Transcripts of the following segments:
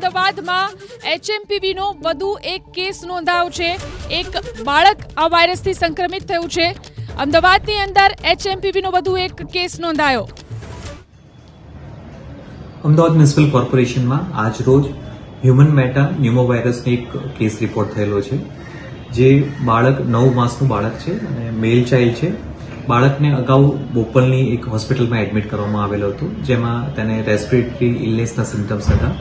અમદાવાદમાં HMPVનો વધુ એક કેસ નોંધાયો છે। એક બાળક આ વાયરસથી સંક્રમિત થયું છે। અમદાવાદની અંદર HMPVનો વધુ એક કેસ નોંધાયો। અમદાવાદ મ્યુનિસિપલ કોર્પોરેશનમાં આજ રોજ હ્યુમન મેટા ન્યુમોવાયરસનો એક કેસ રિપોર્ટ થયેલો છે, જે બાળક 9 માસનું બાળક છે અને મેલ ચાઇલ્ડ છે। બાળકને અગાઉ બોપલની એક હોસ્પિટલમાં એડમિટ કરવામાં આવેલો હતો, જેમાં તેને રેસ્પિરેટરી ઇલનેસના સિમ્ટમ્સ હતા।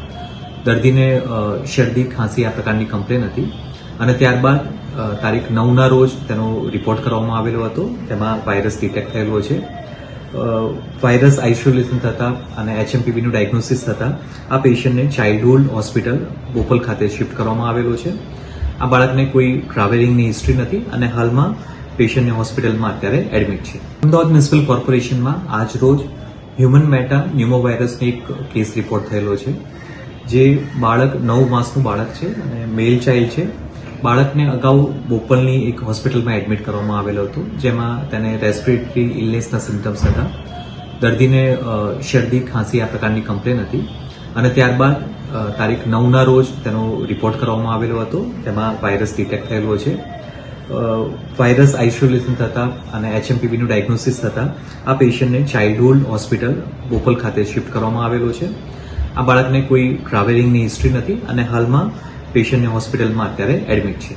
દર્દીને શરદી ખાંસી આ પ્રકારની કમ્પ્લેન હતી અને ત્યારબાદ તારીખ 9ના રોજ તેનો રિપોર્ટ કરવામાં આવેલો હતો। તેમાં વાયરસ ડિટેક્ટ થયેલો છે। વાયરસ આઇસોલેશન થતા અને HMPVનું ડાયગ્નોસિસ થતા આ પેશન્ટને ચાઇલ્ડહુડ હોસ્પિટલ બોપલ ખાતે શિફ્ટ કરવામાં આવેલો છે। આ બાળકને કોઈ ટ્રાવેલિંગની હિસ્ટ્રી નથી અને હાલમાં પેશન્ટને હોસ્પિટલમાં અત્યારે એડમિટ છે। અમદાવાદ મ્યુનિસિપલ કોર્પોરેશનમાં આજ રોજ હ્યુમન મેટા ન્યુમોવાયરસનો એક કેસ રિપોર્ટ થયેલો છે, જે બાળક 9 માસનું બાળક છે અને મેલ ચાઇલ્ડ છે। બાળકને અગાઉ બોપલની એક હોસ્પિટલમાં એડમિટ કરવામાં આવેલો હતો, જેમાં તેને રેસ્પિરેટરી ઇલનેસના સિમ્ટમ્સ હતા। દર્દીને શરદી ખાંસી આ પ્રકારની કમ્પ્લેન હતી અને ત્યારબાદ તારીખ 9ના રોજ તેનો રિપોર્ટ કરવામાં આવેલો હતો। તેમાં વાયરસ ડિટેક્ટ થયેલો છે। વાયરસ આઇસોલેશન થતા અને HMPVનું ડાયગ્નોસિસ થતા આ પેશન્ટને ચાઇલ્ડહુડ હોસ્પિટલ બોપલ ખાતે શિફ્ટ કરવામાં આવેલો છે। આ બાળકને કોઈ ટ્રાવેલિંગની હિસ્ટ્રી નથી અને હાલમાં પેશન્ટને હોસ્પિટલમાં અત્યારે એડમિટ છે।